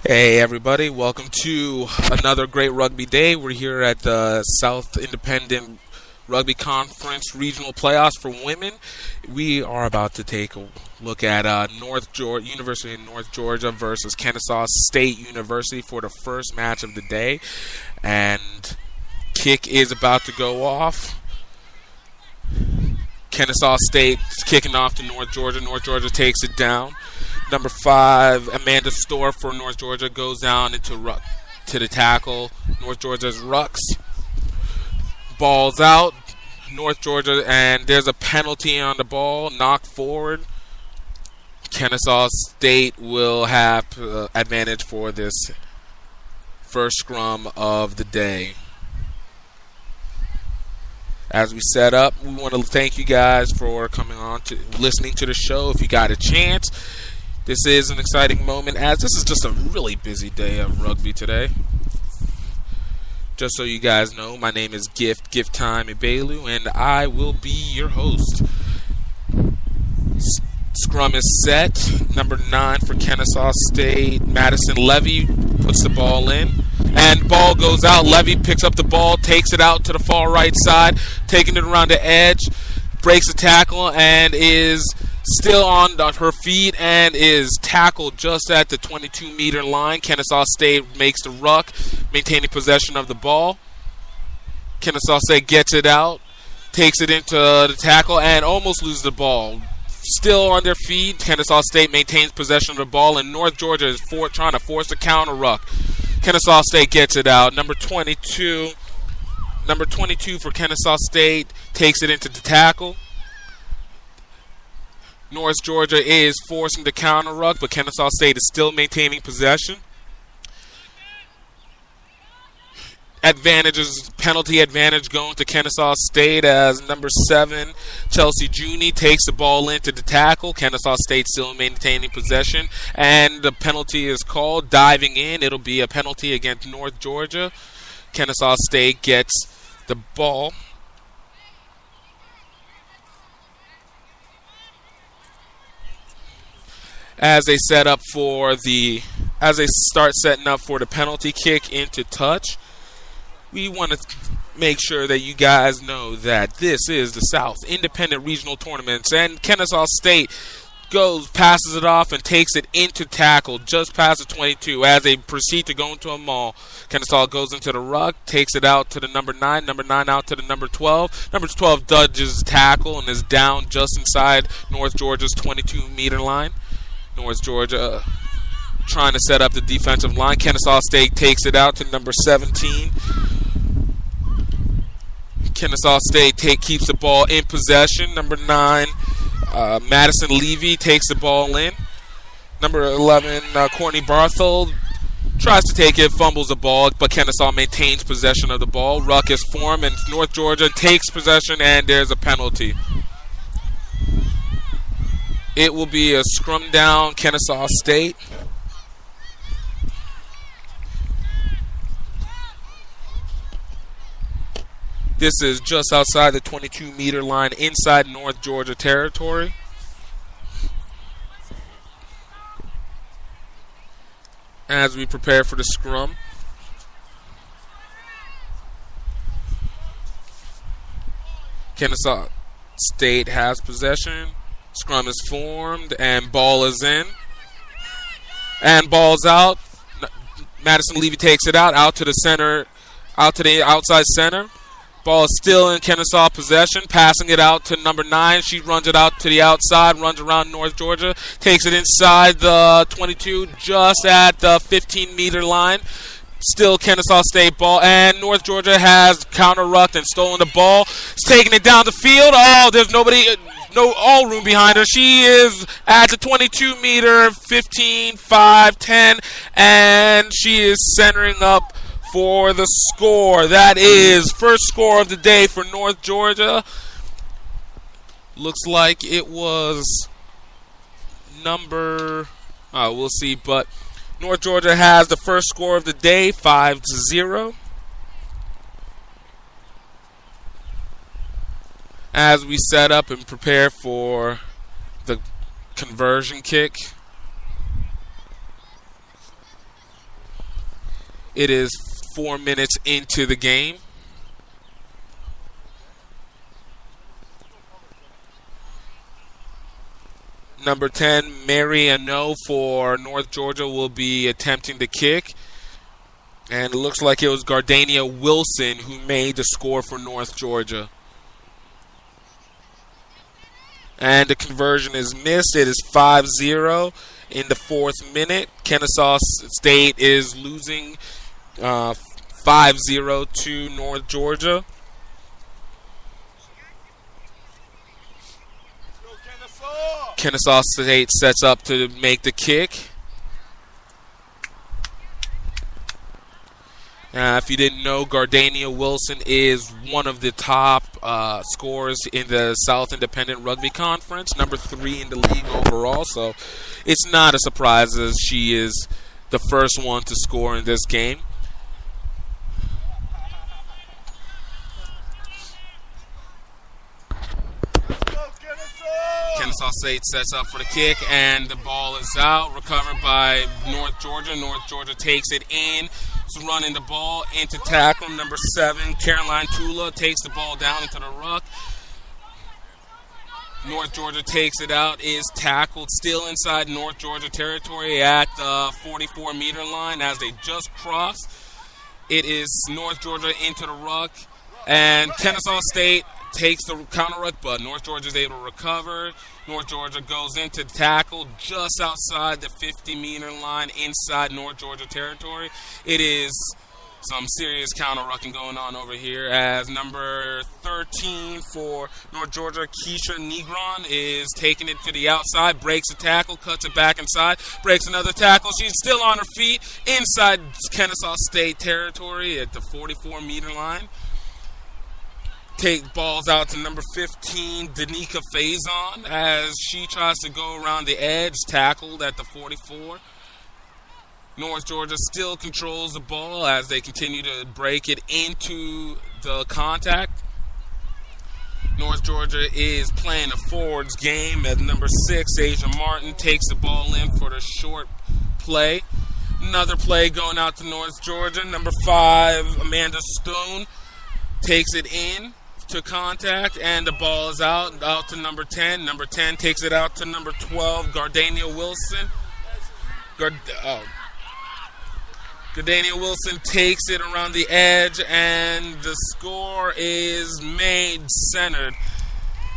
Hey everybody, welcome to another great rugby day. We're here at the South Independent Rugby Conference Regional Playoffs for Women. We are about to take a look at University of North Georgia versus Kennesaw State University for the first match of the day. And kick is about to go off. Kennesaw State is kicking off to North Georgia. North Georgia takes it down. Number 5, Amanda Storr for North Georgia goes down to the tackle. North Georgia's rucks. Ball's out. North Georgia, and there's a penalty on the ball. Knocked forward. Kennesaw State will have advantage for this first scrum of the day. As we set up, we want to thank you guys for coming on to listening to the show. If you got a chance, this is an exciting moment, as this is just a really busy day of rugby today. Just so you guys know, my name is Gift Time Ibelu, and I will be your host. Scrum is set. Number 9 for Kennesaw State, Madison Levy puts the ball in. And ball goes out. Levy picks up the ball, takes it out to the far right side, taking it around the edge, breaks the tackle, and is still on her feet and is tackled just at the 22-meter line. Kennesaw State makes the ruck, maintaining possession of the ball. Kennesaw State gets it out, takes it into the tackle, and almost loses the ball. Still on their feet, Kennesaw State maintains possession of the ball, and North Georgia is trying to force a counter ruck. Kennesaw State gets it out. Number 22 for Kennesaw State takes it into the tackle. North Georgia is forcing the counter ruck, but Kennesaw State is still maintaining possession. Penalty advantage going to Kennesaw State as number 7, Chelsea Juni, takes the ball into the tackle. Kennesaw State still maintaining possession, and the penalty is called. Diving in, it'll be a penalty against North Georgia. Kennesaw State gets the ball. As they start setting up for the penalty kick into touch, we want to make sure that you guys know that this is the South Independent Regional Tournaments, and Kennesaw State passes it off and takes it into tackle just past the 22 as they proceed to go into a maul. Kennesaw goes into the ruck, takes it out to the number 9 out to the number 12. Number 12 dodges tackle and is down just inside North Georgia's 22-meter line. North Georgia trying to set up the defensive line. Kennesaw State takes it out to number 17. Kennesaw State keeps the ball in possession. Number 9, Madison Levy takes the ball in. Number 11, Courtney Barthel tries to take it, fumbles the ball, but Kennesaw maintains possession of the ball. Ruck is formed, and North Georgia takes possession, and there's a penalty. It will be a scrum down, Kennesaw State. This is just outside the 22-meter line inside North Georgia territory. As we prepare for the scrum. Kennesaw State has possession. Scrum is formed, and ball is in. And ball's out. Madison Levy takes it out to the center, out to the outside center. Ball is still in Kennesaw possession, passing it out to number 9. She runs it out to the outside, runs around North Georgia, takes it inside the 22, just at the 15-meter line. Still Kennesaw State ball, and North Georgia has counter-rucked and stolen the ball. It's taking it down the field. Oh, there's no all room behind her. She is at the 22-meter, 15, 5, 10, and she is centering up for the score. That is first score of the day for North Georgia. Looks like it was we'll see, but North Georgia has the first score of the day, 5-0. As we set up and prepare for the conversion kick. It is 4 minutes into the game. Number 10, Mary Ano for North Georgia will be attempting the kick. And it looks like it was Gardania Wilson who made the score for North Georgia. And the conversion is missed. It is 5-0 in the 4th minute. Kennesaw State is losing 5-0 to North Georgia. Kennesaw State sets up to make the kick. If you didn't know, Gardania Wilson is one of the top scorers in the South Independent Rugby Conference, number 3 in the league overall. So it's not a surprise as she is the first one to score in this game. Kennesaw State sets up for the kick, and the ball is out. Recovered by North Georgia. North Georgia takes it in. It's running the ball into tackle. Number 7, Caroline Tula, takes the ball down into the ruck. North Georgia takes it out, is tackled, still inside North Georgia territory at the 44-meter line as they just cross. It is North Georgia into the ruck, and Kennesaw State takes the counter ruck, but North Georgia is able to recover. North Georgia goes into tackle just outside the 50-meter line inside North Georgia territory. It is some serious counter rucking going on over here as number 13 for North Georgia, Keisha Negron, is taking it to the outside, breaks a tackle, cuts it back inside, breaks another tackle. She's still on her feet inside Kennesaw State territory at the 44-meter line. Take balls out to number 15, Danica Faison, as she tries to go around the edge, tackled at the 44. North Georgia still controls the ball as they continue to break it into the contact. North Georgia is playing a forwards game as number 6, Asia Martin, takes the ball in for the short play. Another play going out to North Georgia. Number 5, Amanda Stone, takes it in to contact, and the ball is out to number 10. Number 10 takes it out to number 12, Gardania Wilson. Gardania Wilson takes it around the edge, and the score is made centered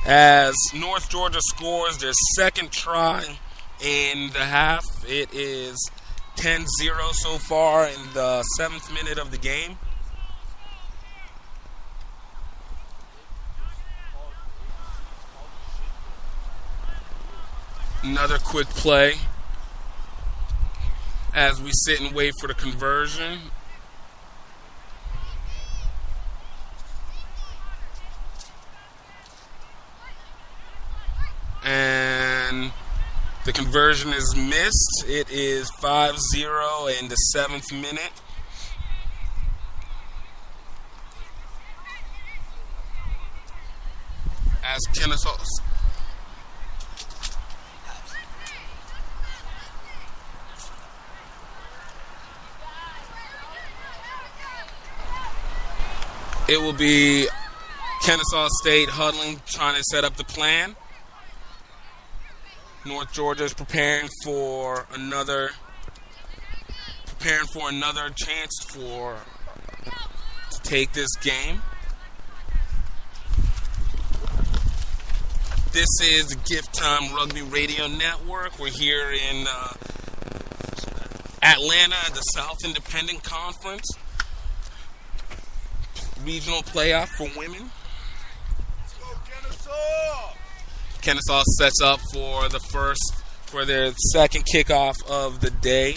as North Georgia scores their second try in the half. It is 10-0 so far in the 7th minute of the game. Another quick play as we sit and wait for the conversion. And the conversion is missed. It is 5-0 in the 7th minute. As Kennesaw it will be Kennesaw State huddling, trying to set up the plan. North Georgia is preparing for another chance to take this game. This is the Gift Time Rugby Radio Network. We're here in Atlanta at the South Independent Conference. Regional playoff for women. Kennesaw sets up for their second kickoff of the day.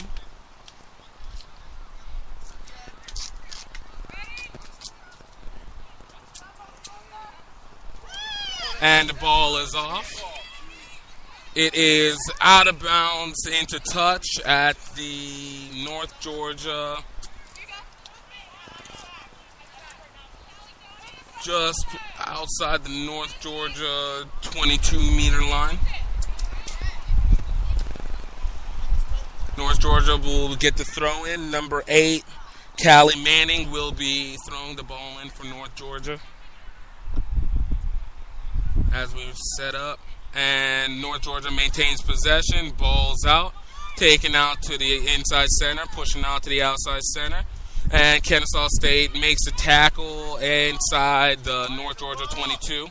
And the ball is off. It is out of bounds into touch at the North Georgia, just outside the North Georgia 22-meter line. North Georgia will get the throw in. Number 8, Callie Manning will be throwing the ball in for North Georgia as we've set up. And North Georgia maintains possession. Ball's out. Taken out to the inside center. Pushing out to the outside center. And Kennesaw State makes a tackle inside the North Georgia 22.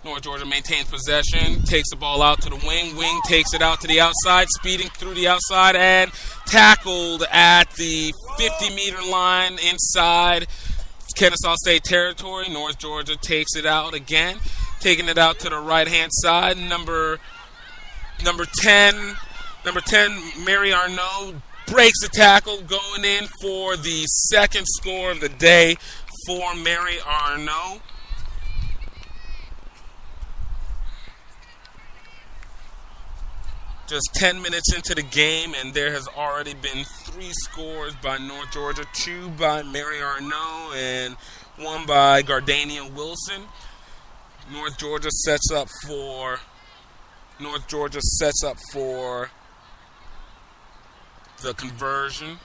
North Georgia maintains possession, takes the ball out to the wing. Wing takes it out to the outside, speeding through the outside, and tackled at the 50-meter line inside Kennesaw State territory. North Georgia takes it out again, taking it out to the right-hand side. Number 10, Mary Arnaud breaks the tackle, going in for the second score of the day for Mary Arnaud. Just 10 minutes into the game, and there has already been 3 scores by North Georgia, 2 by Mary Arnaud and 1 by Gardania Wilson. North Georgia sets up for the conversion.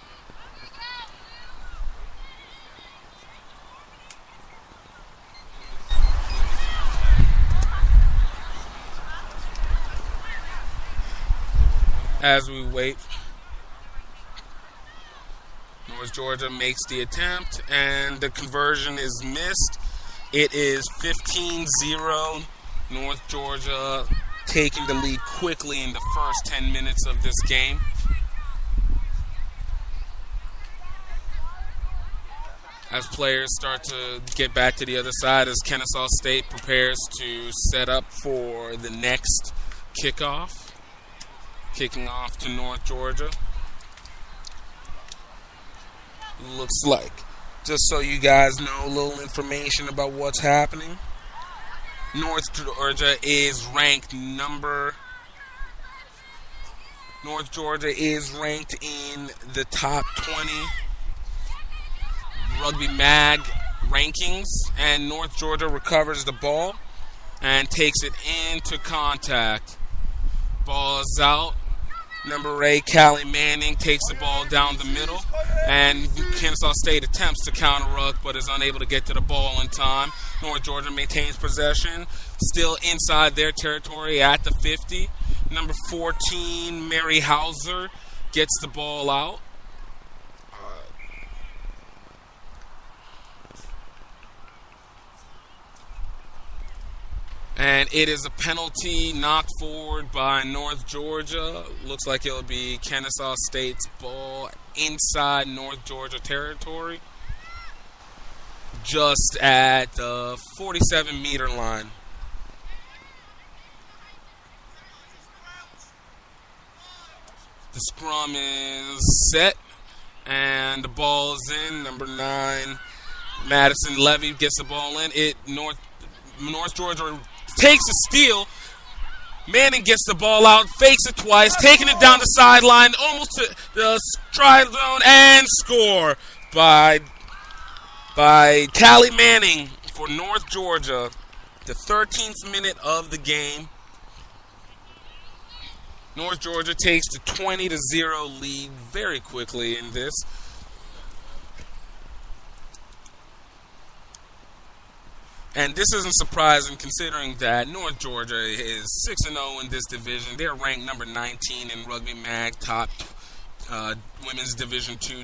As we wait, North Georgia makes the attempt, and the conversion is missed. It is 15-0. North Georgia taking the lead quickly in the first 10 minutes of this game. As players start to get back to the other side, as Kennesaw State prepares to set up for the next kickoff. Kicking off to North Georgia. Looks like, just so you guys know a little information about what's happening, North Georgia is ranked in the top 20 Rugby Mag rankings, and North Georgia recovers the ball and takes it into contact. Ball is out. Number 8, Callie Manning takes the ball down the middle, and Kennesaw State attempts to counter-ruck but is unable to get to the ball in time. North Georgia maintains possession, still inside their territory at the 50. Number 14, Mary Hauser, gets the ball out. And it is a penalty knocked forward by North Georgia. Looks like it'll be Kennesaw State's ball inside North Georgia territory, just at the 47-meter line. The scrum is set, and the ball is in. Number 9, Madison Levy gets the ball in. North Georgia takes a steal. Manning gets the ball out, fakes it twice, taking it down the sideline, almost to the stride zone, and score by Callie Manning for North Georgia. The 13th minute of the game. North Georgia takes the 20-0 lead very quickly in this. And this isn't surprising considering that North Georgia is 6-0 in this division. They're ranked number 19 in Rugby Mag top women's Division II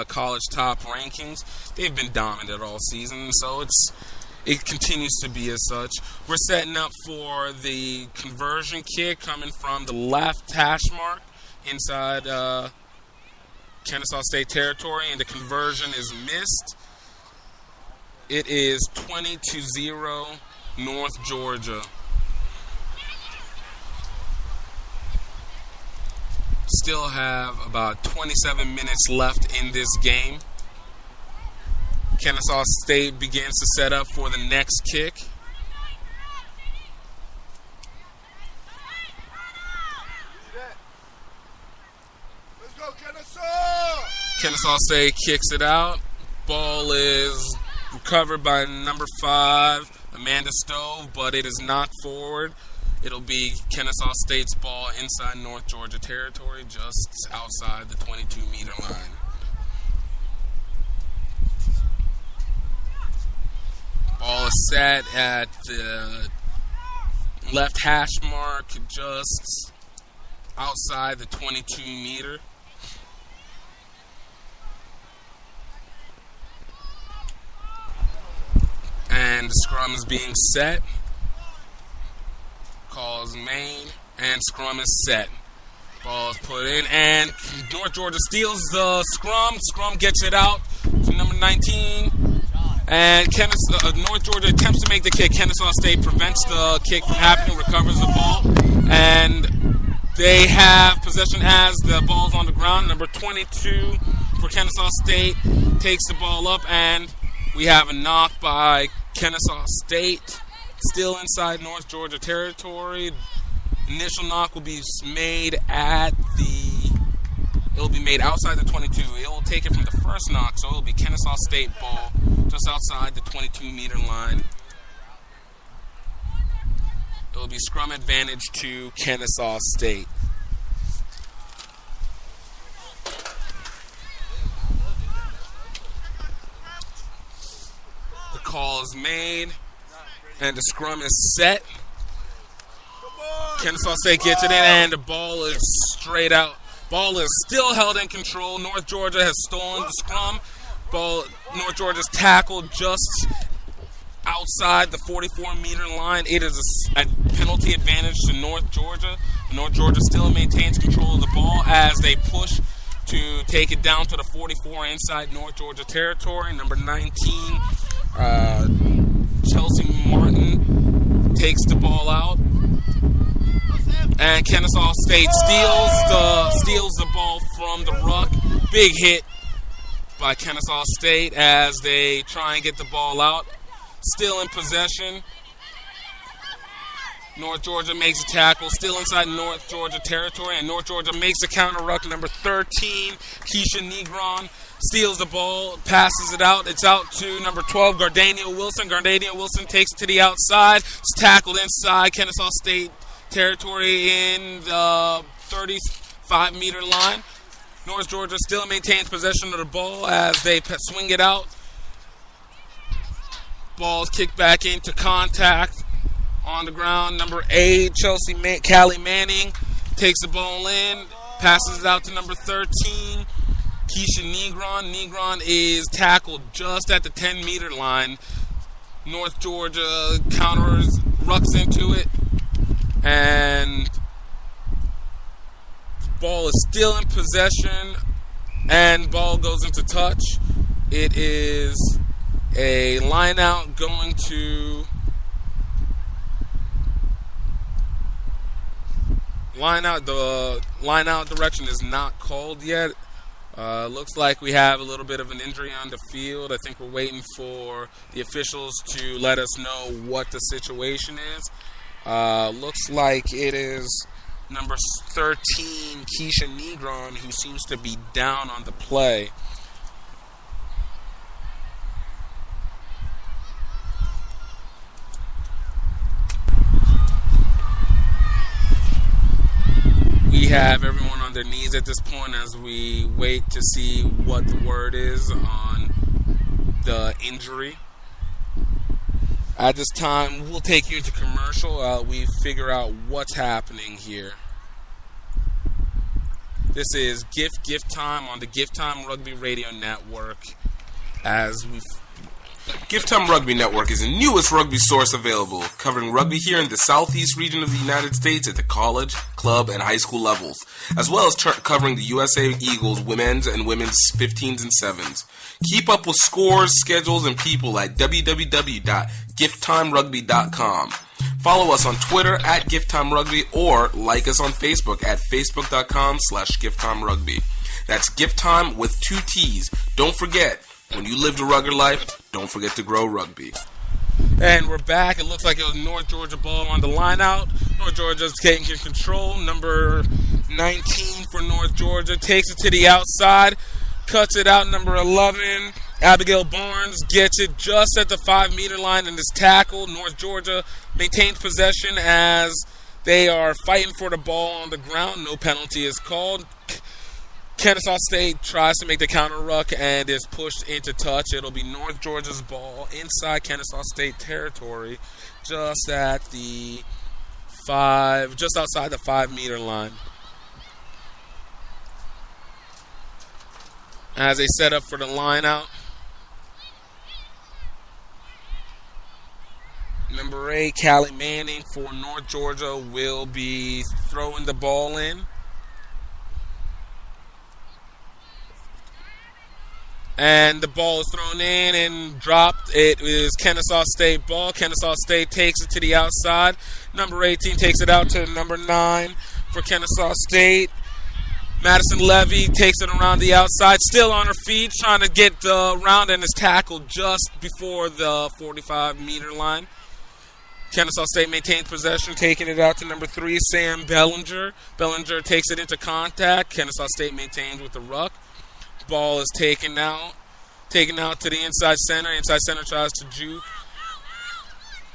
college top rankings. They've been dominant all season, so it continues to be as such. We're setting up for the conversion kick coming from the left hash mark inside Kennesaw State territory, and the conversion is missed. It is 20-0 North Georgia. Still have about 27 minutes left in this game. Kennesaw State begins to set up for the next kick. Let's go, Kennesaw! Kennesaw State kicks it out. Ball is recovered by number 5, Amanda Stove, but it is knocked forward. It'll be Kennesaw State's ball inside North Georgia territory, just outside the 22-meter line. Ball is set at the left hash mark, just outside the 22-meter. And the scrum is being set. Call is made, and scrum is set. Ball is put in, and North Georgia steals the scrum. Scrum gets it out to number 19. And North Georgia attempts to make the kick. Kennesaw State prevents the kick from happening, recovers the ball. And they have possession as the ball's on the ground. Number 22 for Kennesaw State takes the ball up, and we have a knock by Kennesaw State. Still inside North Georgia territory. Initial knock will be made it'll be made outside the 22. It will take it from the first knock, so it'll be Kennesaw State ball just outside the 22-meter line. It will be scrum advantage to Kennesaw State. The call is made, and the scrum is set. Kennesaw State gets it in, and the ball is straight out. Ball is still held in control. North Georgia has stolen the scrum. North Georgia's tackled just outside the 44-meter line. It is a penalty advantage to North Georgia. North Georgia still maintains control of the ball as they push to take it down to the 44 inside North Georgia territory. Number 19, Chelsea Martin takes the ball out. And Kennesaw State steals the ball from the ruck. Big hit by Kennesaw State as they try and get the ball out. Still in possession. North Georgia makes a tackle. Still inside North Georgia territory. And North Georgia makes a counter ruck. Number 13, Keisha Negron, steals the ball, passes it out. It's out to number 12, Gardania Wilson. Gardania Wilson takes it to the outside. It's tackled inside Kennesaw State territory in the 35-meter line. North Georgia still maintains possession of the ball as they swing it out. Ball's kicked back into contact on the ground. Number 8, Callie Manning takes the ball in, passes it out to number 13, Keisha Negron. Negron is tackled just at the 10-meter line. North Georgia counters, rucks into it, and the ball is still in possession, and ball goes into touch. It is a line out going to line out. The line out direction is not called yet. Looks like we have a little bit of an injury on the field. I think we're waiting for the officials to let us know what the situation is. Looks like it is number 13, Keisha Negron, who seems to be down on the play. We have everyone on their knees at this point as we wait to see what the word is on the injury. At this time, we'll take you into commercial. We figure out what's happening here. This is Gift Time on the Gift Time Rugby Radio Network. Gift Time Rugby Network is the newest rugby source available, covering rugby here in the southeast region of the United States at the college, club, and high school levels, as well as covering the USA Eagles women's and women's 15s and 7s. Keep up with scores, schedules, and people at www.gifttimerugby.com. Follow us on Twitter at GiftTimeRugby or like us on Facebook at facebook.com/GiftTimeRugby. That's Gift Time with 2 T's. Don't forget, when you live the rugged life, don't forget to grow rugby. And we're back. It looks like it was North Georgia ball on the line out. North Georgia's taking control. Number 19 for North Georgia takes it to the outside, cuts it out. Number 11, Abigail Barnes, gets it just at the 5-meter line and is tackled. North Georgia maintains possession as they are fighting for the ball on the ground. No penalty is called. Kennesaw State tries to make the counter ruck and is pushed into touch. It'll be North Georgia's ball inside Kennesaw State territory, just outside the 5-meter line. As they set up for the line out, number 8, Callie Manning for North Georgia will be throwing the ball in. And the ball is thrown in and dropped. It is Kennesaw State ball. Kennesaw State takes it to the outside. Number 18 takes it out to number 9 for Kennesaw State. Madison Levy takes it around the outside, still on her feet, trying to get around, and is tackled just before the 45-meter line. Kennesaw State maintains possession, taking it out to number 3, Sam Bellinger. Bellinger takes it into contact. Kennesaw State maintains with the ruck. Ball is taken out to the inside center. Inside center tries to juke.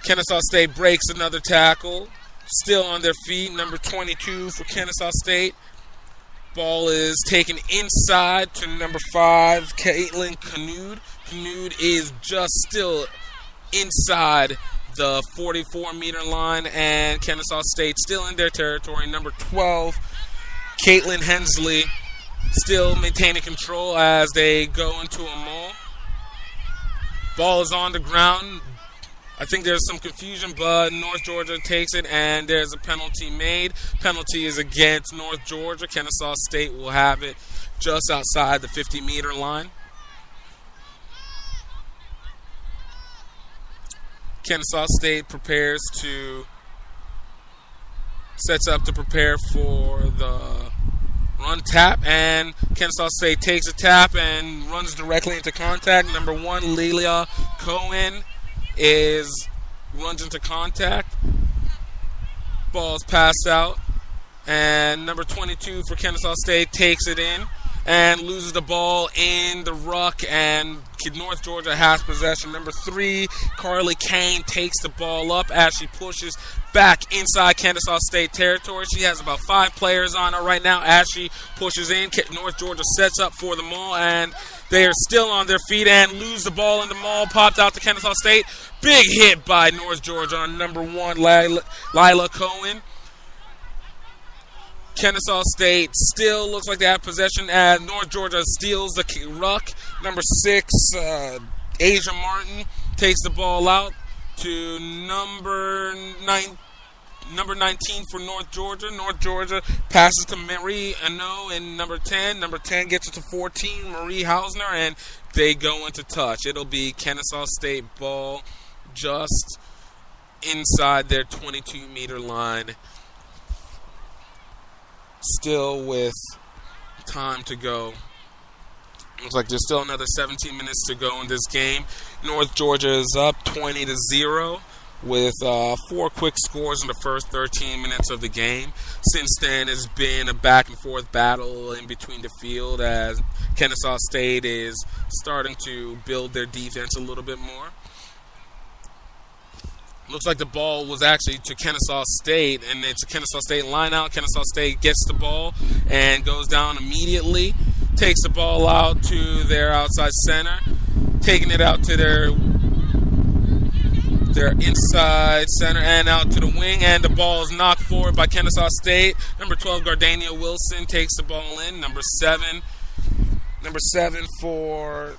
Kennesaw State breaks another tackle. Still on their feet. Number 22 for Kennesaw State. Ball is taken inside to number 5, Caitlin Canood. Canood is just still inside the 44-meter line, and Kennesaw State still in their territory. Number 12, Caitlin Hensley, still maintaining control as they go into a maul. Ball is on the ground. I think there's some confusion, but North Georgia takes it, and there's a penalty made. Penalty is against North Georgia. Kennesaw State will have it just outside the 50-meter line. Kennesaw State sets up to prepare for the run tap, and Kennesaw State takes a tap and runs directly into contact. Number 1, Lelia Cohen, runs into contact. Ball's passed out, and number 22 for Kennesaw State takes it in and loses the ball in the ruck, and North Georgia has possession. Number 3, Carly Kane takes the ball up as she pushes back inside Kennesaw State territory. She has about 5 players on her right now as she pushes in. North Georgia sets up for the maul, and they are still on their feet and lose the ball in the maul. Popped out to Kennesaw State. Big hit by North Georgia on number 1, Lila Cohen. Kennesaw State still looks like they have possession as North Georgia steals the ruck. Number 6, Asia Martin takes the ball out to number 19 for North Georgia. North Georgia passes to Marie Ano in number 10. Number 10 gets it to 14, Marie Hausner, and they go into touch. It'll be Kennesaw State ball just inside their 22-meter line. Still with time to go. Looks like there's still another 17 minutes to go in this game. North Georgia is up 20-0 with 4 quick scores in the first 13 minutes of the game. Since then, it's been a back-and-forth battle in between the field as Kennesaw State is starting to build their defense a little bit more. Looks like the ball was actually to Kennesaw State, and it's a Kennesaw State line out. Kennesaw State gets the ball and goes down immediately. Takes the ball out to their outside center, taking it out to their inside center and out to the wing, and the ball is knocked forward by Kennesaw State. Number 12, Gardania Wilson takes the ball in. Number 7 for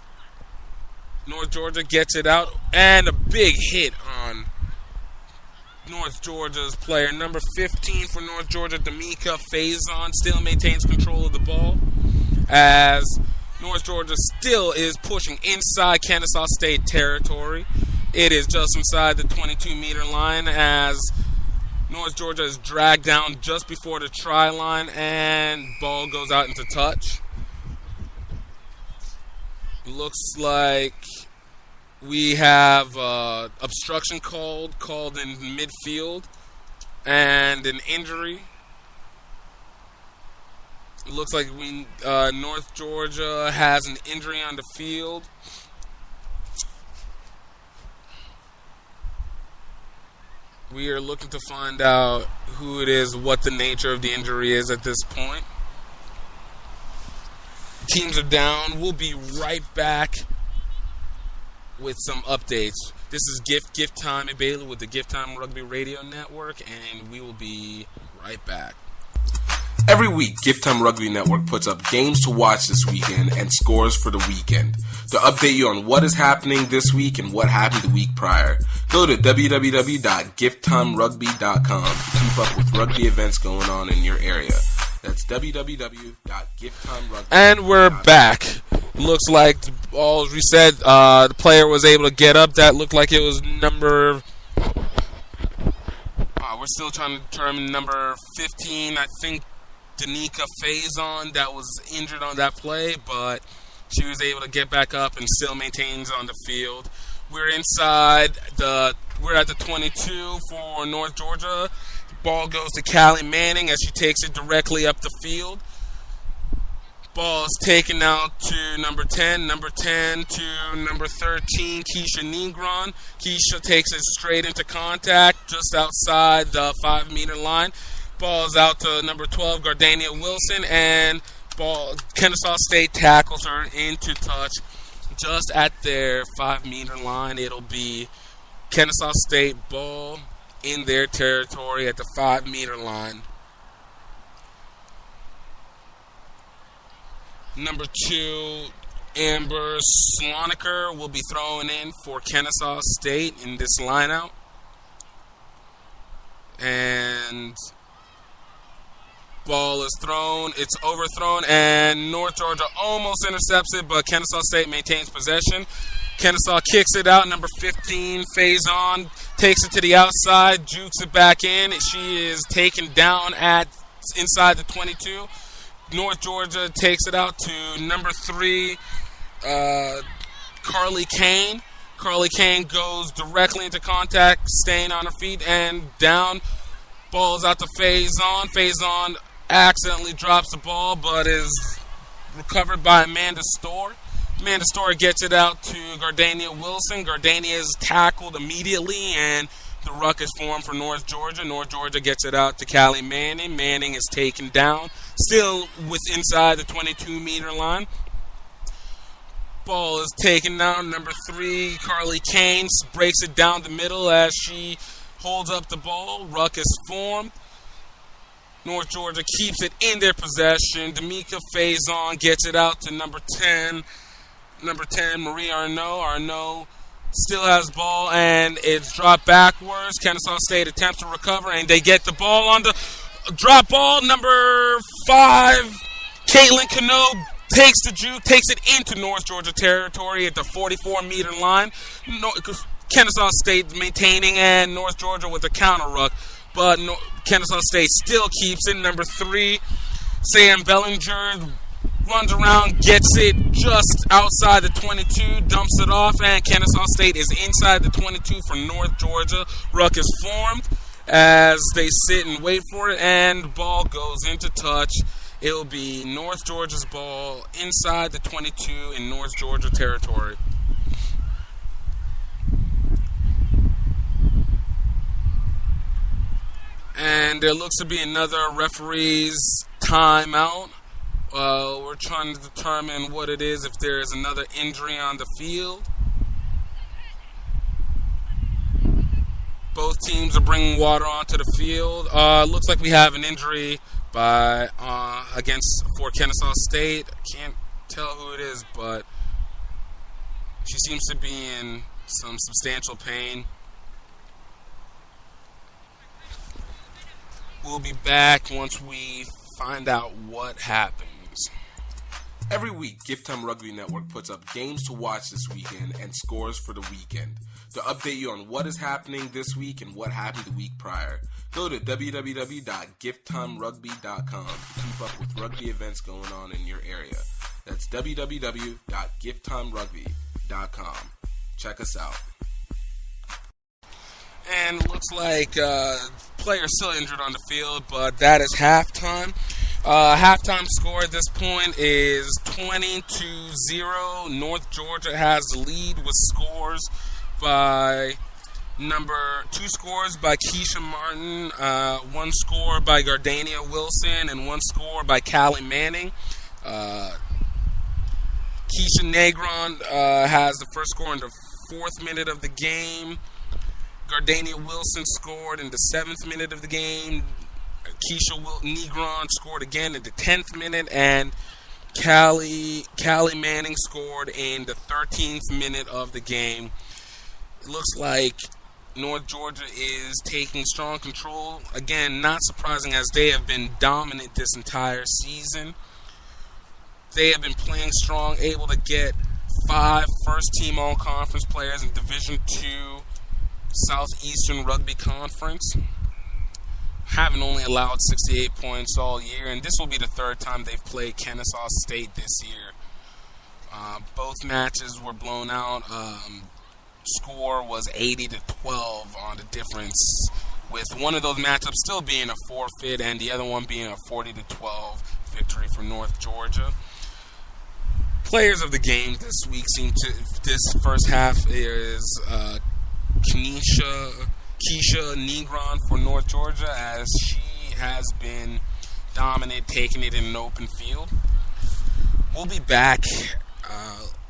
North Georgia gets it out, and a big hit on North Georgia's player. Number 15 for North Georgia, D'Amica Faison, still maintains control of the ball as North Georgia still is pushing inside Kennesaw State territory. It is just inside the 22-meter line as North Georgia is dragged down just before the try line, and ball goes out into touch. Looks like we have obstruction called in midfield and an injury. It looks like North Georgia has an injury on the field. We are looking to find out who it is, what the nature of the injury is at this point. teams are down. We'll be right back with some updates. This is Gift Time and Bailey with the Gift Time Rugby Radio Network, and we will be right back. Every week, Gift Time Rugby Network puts up games to watch this weekend and scores for the weekend. To update you on what is happening this week and what happened the week prior, go to www.gifttimerugby.com to keep up with rugby events going on in your area. That's www.gifttimerugby.com. And we're back. Looks like all we said, the player was able to get up. That looked like it was number... we're still trying to determine number 15, I think. Danica Faison that was injured on that play, but she was able to get back up and still maintains on the field. We're at the 22 for North Georgia. The ball goes to Callie Manning as she takes it directly up the field. Ball is taken out to number 10 to number 13, Keisha Negron. Keisha takes it straight into contact just outside the 5-meter line. Ball is out to number 12, Gardania Wilson, and Kennesaw State tackles her into touch just at their 5-meter line. It'll be Kennesaw State ball in their territory at the 5-meter line. Number 2, Amber Sloniker will be thrown in for Kennesaw State in this lineout. And ball is thrown, it's overthrown, and North Georgia almost intercepts it, but Kennesaw State maintains possession. Kennesaw kicks it out, number 15, Faison, takes it to the outside, jukes it back in. She is taken down inside the 22. North Georgia takes it out to number 3, Carly Kane. Carly Kane goes directly into contact, staying on her feet, and down. Ball is out to Faison. Faison accidentally drops the ball, but is recovered by Amanda Storr. Amanda Storr gets it out to Gardania Wilson. Gardania is tackled immediately, and the ruck is formed for North Georgia. North Georgia gets it out to Callie Manning. Manning is taken down, still inside the 22-meter line. Ball is taken down. Number 3, Carly Kane, breaks it down the middle as she holds up the ball. Ruck is formed. North Georgia keeps it in their possession. Danica Faison gets it out to number 10. Number 10, Marie Arnaud. Arnaud still has ball, and it's dropped backwards. Kennesaw State attempts to recover, and they get the ball on the drop ball. Number 5, Caitlin Cano takes the juke, takes it into North Georgia territory at the 44-meter line. Kennesaw State maintaining, and North Georgia with a counter ruck. But Kennesaw State still keeps it. Number 3, Sam Bellinger runs around, gets it just outside the 22, dumps it off, and Kennesaw State is inside the 22 for North Georgia. Ruck is formed as they sit and wait for it, and the ball goes into touch. It'll be North Georgia's ball inside the 22 in North Georgia territory. And there looks to be another referee's timeout. We're trying to determine what it is, if there is another injury on the field. Both teams are bringing water onto the field. Looks like we have an injury for Kennesaw State. I can't tell who it is, but she seems to be in some substantial pain. We'll be back once we find out what happens. Every week, Gift Time Rugby Network puts up games to watch this weekend and scores for the weekend. To update you on what is happening this week and what happened the week prior, go to www.gifttimerugby.com to keep up with rugby events going on in your area. That's www.gifttimerugby.com. Check us out. And it looks like players still injured on the field, but that is halftime. Halftime score at this point is 20-0. North Georgia has the lead with scores by two scores by Keisha Martin, one score by Gardania Wilson, and one score by Callie Manning. Keisha Negron has the first score in the 4th minute of the game. Gardania Wilson scored in the 7th minute of the game. Keisha Negron scored again in the 10th minute, and Callie Manning scored in the 13th minute of the game. It looks like North Georgia is taking strong control. Again, not surprising as they have been dominant this entire season. They have been playing strong, able to get 5 first-team all-conference players in Division II Southeastern Rugby Conference. Having only allowed 68 points all year, and this will be the 3rd time they've played Kennesaw State this year. Both matches were blown out. Score was 80-12 on the difference, with one of those matchups still being a forfeit and the other one being a 40-12 victory for North Georgia. Players of the game this week this first half is Keisha Negron for North Georgia, as she has been dominant, taking it in an open field. We'll be back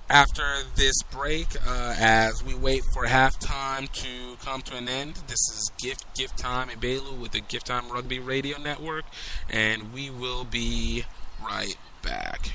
after this break as we wait for halftime to come to an end. This is Gift Time Ebelu with the Gift Time Rugby Radio Network, and we will be right back.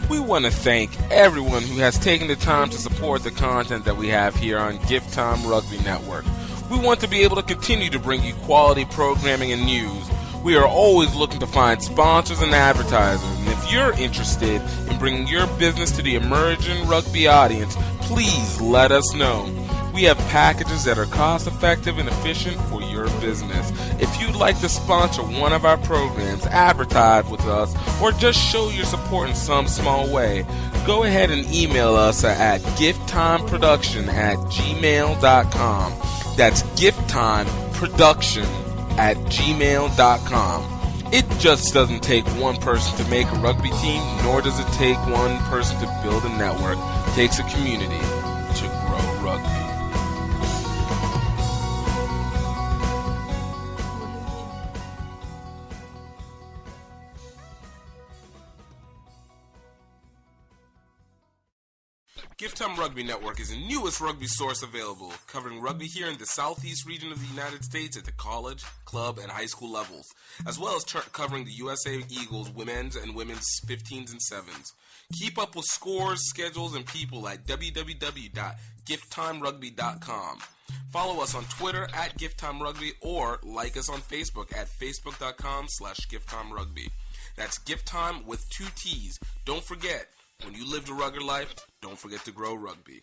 We want to thank everyone who has taken the time to support the content that we have here on Gift Time Rugby Network. We want to be able to continue to bring you quality programming and news. We are always looking to find sponsors and advertisers, and if you're interested in bringing your business to the emerging rugby audience, please let us know. We have packages that are cost-effective and efficient for your business. If you'd like to sponsor one of our programs, advertise with us, or just show your support in some small way, go ahead and email us at gifttimeproduction@gmail.com. That's gifttimeproduction@gmail.com. It just doesn't take one person to make a rugby team, nor does it take one person to build a network. It takes a community to grow rugby. Gift Time Rugby Network is the newest rugby source available, covering rugby here in the southeast region of the United States at the college, club, and high school levels, as well as covering the USA Eagles women's and women's 15s and 7s. Keep up with scores, schedules, and people at www.gifttimerugby.com. Follow us on Twitter at GiftTimeRugby or like us on Facebook at facebook.com/GiftTimeRugby. That's Gift Time with 2 T's. Don't forget, when you live the rugged life, don't forget to grow rugby.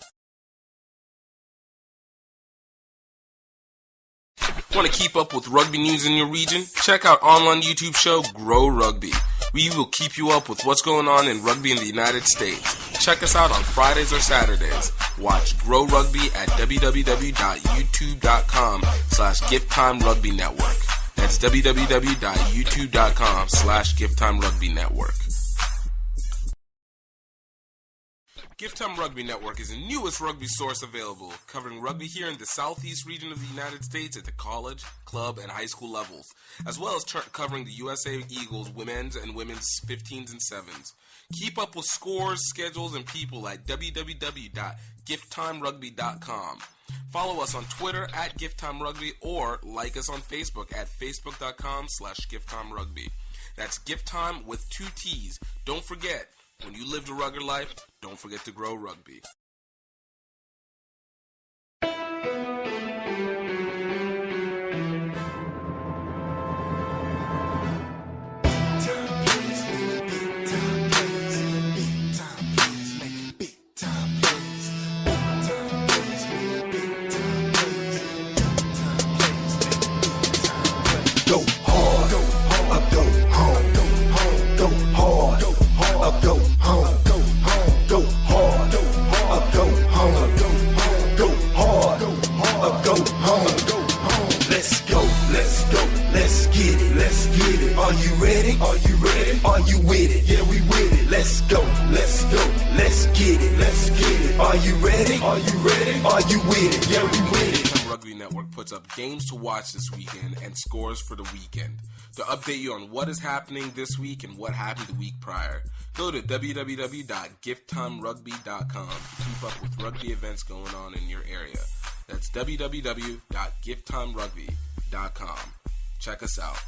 Want to keep up with rugby news in your region? Check out online YouTube show Grow Rugby. We will keep you up with what's going on in rugby in the United States. Check us out on Fridays or Saturdays. Watch Grow Rugby at www.youtube.com/GiftTimeRugbyNetwork. That's www.youtube.com/GiftTimeRugbyNetwork. Gift Time Rugby Network is the newest rugby source available, covering rugby here in the southeast region of the United States at the college, club, and high school levels, as well as covering the USA Eagles women's and women's 15s and 7s. Keep up with scores, schedules, and people at www.gifttimerugby.com. Follow us on Twitter at GiftTimeRugby or like us on Facebook at facebook.com/GiftTimeRugby. That's Gift Time with 2 T's. Don't forget, when you live the rugged life, don't forget to grow rugby. Go hard, up, go home, go hard, up, go home, go hard, up, go home, go hard, up, go home. Let's go, let's get it. Are you ready? Are you with it? Yeah, we with it. Let's go, let's get it. Are you ready? Are you with it? Yeah, we with it. Rugby Network puts up games to watch this weekend and scores for the weekend. To update you on what is happening this week and what happened the week prior, go to www.gifttimerugby.com to keep up with rugby events going on in your area. That's www.gifttimerugby.com. Check us out.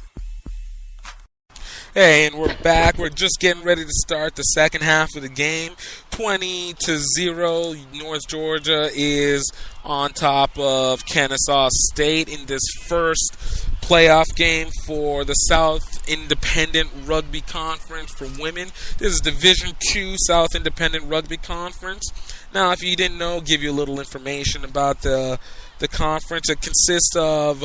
Hey, and we're back. We're just getting ready to start the second half of the game. 20-0, North Georgia is on top of Kennesaw State in this first playoff game for the South Independent Rugby Conference for women. This is Division II South Independent Rugby Conference. Now, if you didn't know, give you a little information about the conference. It consists of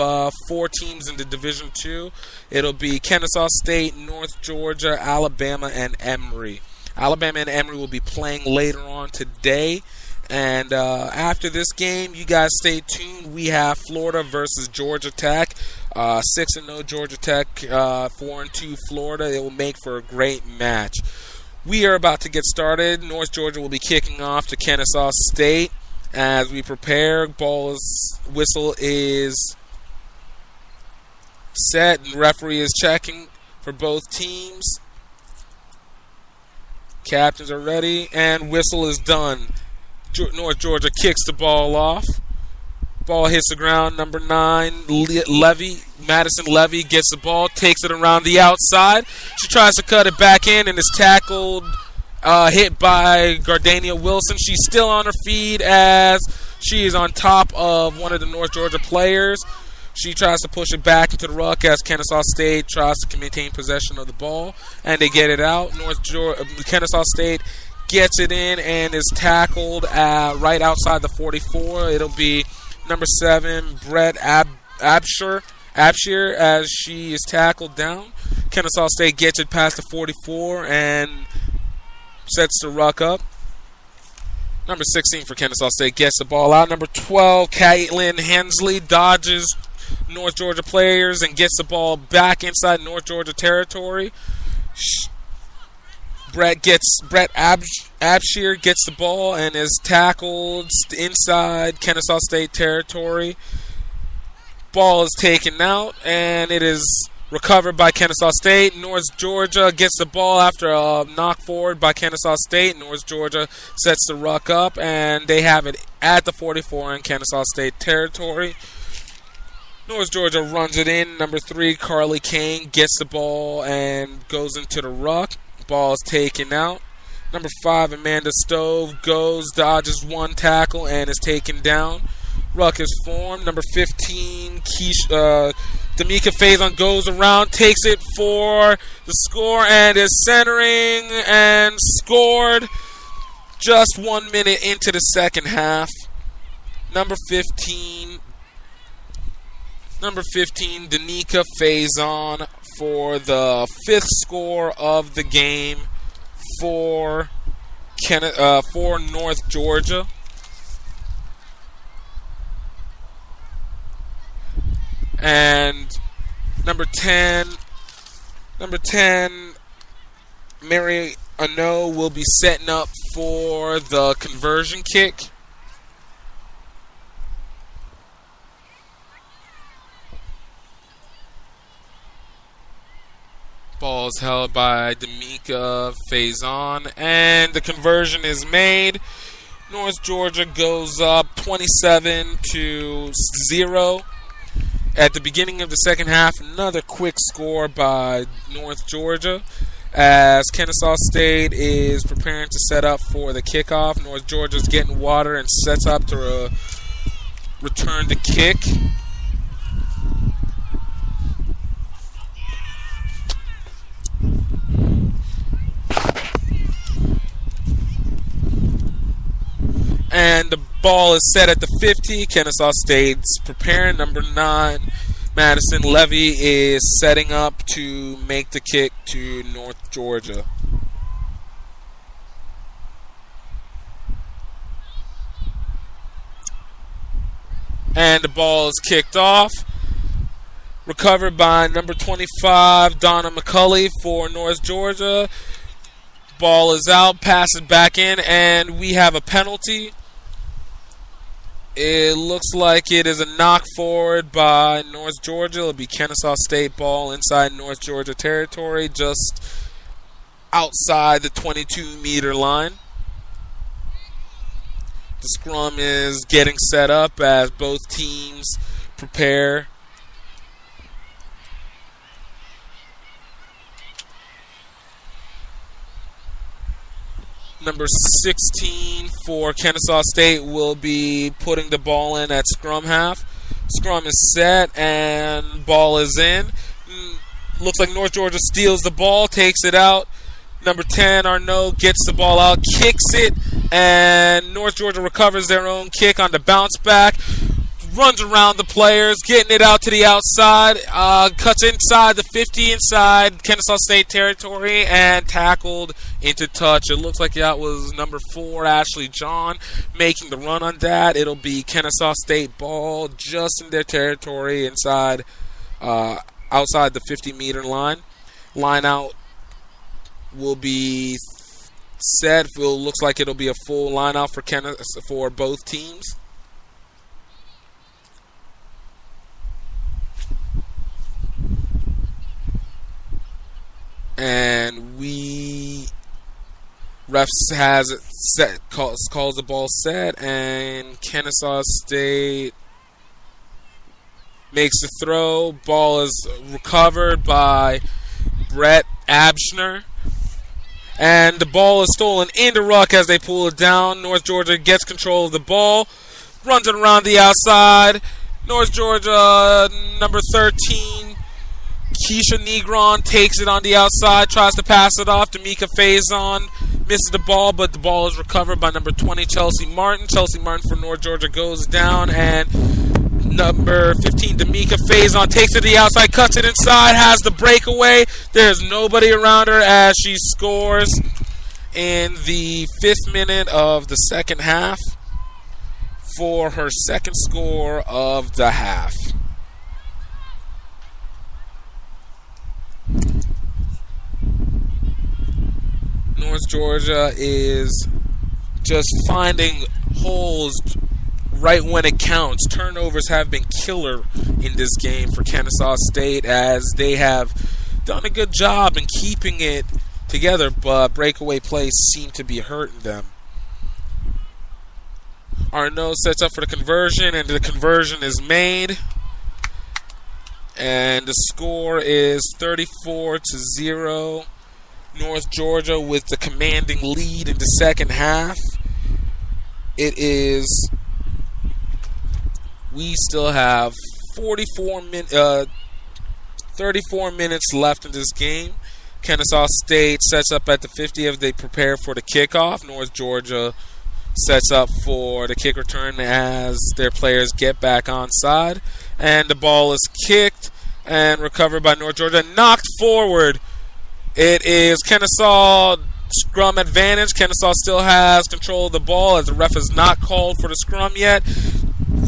4 teams in the Division II. It'll be Kennesaw State, North Georgia, Alabama, and Emory. Alabama and Emory will be playing later on today. And after this game, you guys stay tuned. We have Florida versus Georgia Tech. 6-0 Georgia Tech, 4-2 Florida. It will make for a great match. We are about to get started. North Georgia will be kicking off to Kennesaw State. As we prepare, whistle is set, and referee is checking for both teams. Captains are ready, and whistle is done. North Georgia kicks the ball off. Ball hits the ground. Number 9, Madison Levy gets the ball, takes it around the outside. She tries to cut it back in and is tackled. Hit by Gardania Wilson. She's still on her feet as she is on top of one of the North Georgia players. She tries to push it back into the ruck as Kennesaw State tries to maintain possession of the ball, and they get it out. Kennesaw State gets it in and is tackled right outside the 44. It'll be number 7, Brett Abshire, as she is tackled down. Kennesaw State gets it past the 44 and sets the ruck up. Number 16 for Kennesaw State gets the ball out. Number 12, Caitlin Hensley dodges North Georgia players and gets the ball back inside North Georgia territory. Brett Abshire gets the ball and is tackled inside Kennesaw State territory. Ball is taken out and it is recovered by Kennesaw State. North Georgia gets the ball after a knock forward by Kennesaw State. North Georgia sets the ruck up, and they have it at the 44 in Kennesaw State territory. North Georgia runs it in. Number 3, Carly Kane gets the ball and goes into the ruck. Ball is taken out. Number 5, Amanda Stove dodges one tackle, and is taken down. Ruck is formed. Number 15, D'Amica Faison goes around, takes it for the score, and is centering and scored just 1 minute into the second half. Number 15, D'Amica Faison for the 5th score of the game for North Georgia. And number 10, Mary Ano will be setting up for the conversion kick. Ball is held by D'Amica Faison, and the conversion is made. North Georgia goes up 27-0. At the beginning of the second half, another quick score by North Georgia as Kennesaw State is preparing to set up for the kickoff. North Georgia's getting water and sets up to return the kick. And the ball is set at the 50. Kennesaw State's preparing. Number 9, Madison Levy is setting up to make the kick to North Georgia. And the ball is kicked off. Recovered by number 25, Donna McCulley for North Georgia. Ball is out, passes back in, and we have a penalty. It looks like it is a knock forward by North Georgia. It'll be Kennesaw State ball inside North Georgia territory, just outside the 22-meter line. The scrum is getting set up as both teams prepare. Number 16 for Kennesaw State will be putting the ball in at scrum half. Scrum is set and ball is in. Looks like North Georgia steals the ball, takes it out. Number 10, Arnaud, gets the ball out, kicks it, and North Georgia recovers their own kick on the bounce back. Runs around the players, getting it out to the outside, cuts inside the 50, inside Kennesaw State territory, and tackled into touch. It looks like that was number 4, Ashley John, making the run on that. It'll be Kennesaw State ball just in their territory, inside, outside the 50-meter line. Line out will be set. It looks like it'll be a full line out for both teams. And refs has it set, calls the ball set, and Kennesaw State makes the throw. Ball is recovered by Brett Abshner, and the ball is stolen into ruck as they pull it down. North Georgia gets control of the ball, runs it around the outside. North Georgia, number 13, Keisha Negron, takes it on the outside, tries to pass it off. D'Amica Faison misses the ball, but the ball is recovered by number 20, Chelsea Martin. Chelsea Martin for North Georgia goes down, and number 15, D'Amica Faison, takes it to the outside, cuts it inside, has the breakaway. There's nobody around her as she scores in the 5th minute of the second half for her second score of the half. North Georgia is just finding holes right when it counts. Turnovers have been killer in this game for Kennesaw State, as they have done a good job in keeping it together, but breakaway plays seem to be hurting them. Arnaud sets up for the conversion, and the conversion is made. And the score is 34-0. North Georgia with the commanding lead in the second half. We still have 34 minutes left in this game. Kennesaw State sets up at the 50 as they prepare for the kickoff. North Georgia sets up for the kick return as their players get back onside. And the ball is kicked and recovered by North Georgia. Knocked forward. It is Kennesaw scrum advantage. Kennesaw still has control of the ball as the ref has not called for the scrum yet.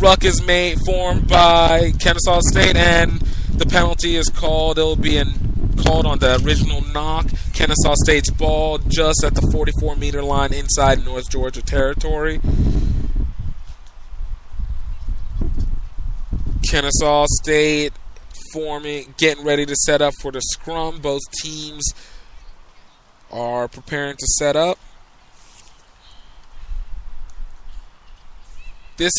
Ruck is formed by Kennesaw State, and the penalty is called. It will be called on the original knock. Kennesaw State's ball just at the 44-meter line inside North Georgia territory. Kennesaw State getting ready to set up for the scrum. Both teams are preparing to set up. This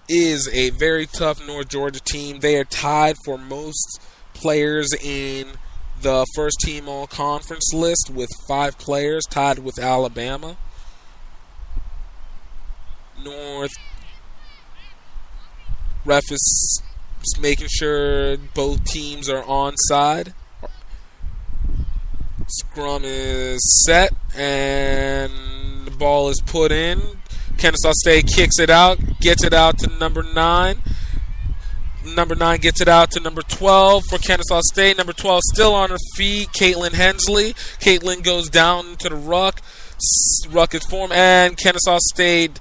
is a very tough North Georgia team. They are tied for most players in the first team all-conference list with 5 players, tied with Alabama. Ref is making sure both teams are onside. Scrum is set, and the ball is put in. Kennesaw State kicks it out, gets it out to number 9. Number 9 gets it out to number 12 for Kennesaw State. Number 12 still on her feet, Caitlin Hensley. Caitlin goes down to the ruck. Ruck is formed, and Kennesaw State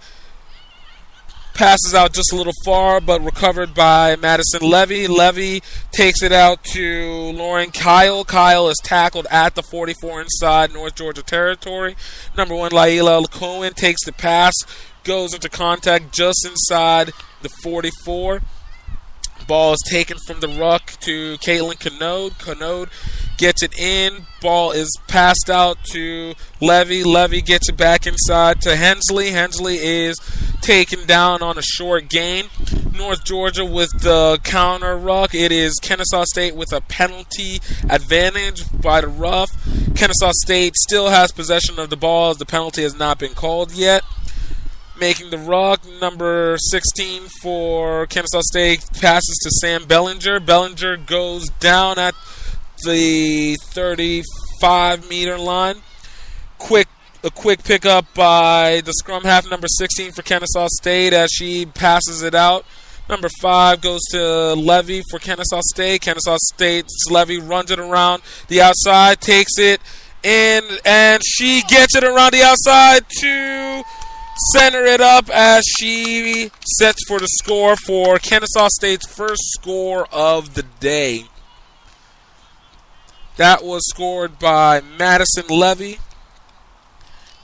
passes out just a little far, but recovered by Madison Levy. Levy takes it out to Lauren Kyle. Kyle is tackled at the 44 inside North Georgia territory. Number 1, Laila Cohen takes the pass, goes into contact just inside the 44. Ball is taken from the ruck to Caitlin Canode. Canode gets it in. Ball is passed out to Levy. Levy gets it back inside to Hensley. Hensley is taken down on a short gain. North Georgia with the counter ruck. It is Kennesaw State with a penalty advantage by the rough. Kennesaw State still has possession of the ball as the penalty has not been called yet. Making the ruck, number 16 for Kennesaw State passes to Sam Bellinger. Bellinger goes down at the 35-meter line. A quick pickup by the scrum half, number 16 for Kennesaw State as she passes it out. Number 5 goes to Levy for Kennesaw State. Kennesaw State's Levy runs it around the outside, takes it in, and she gets it around the outside to center it up as she sets for the score for Kennesaw State's first score of the day. That was scored by Madison Levy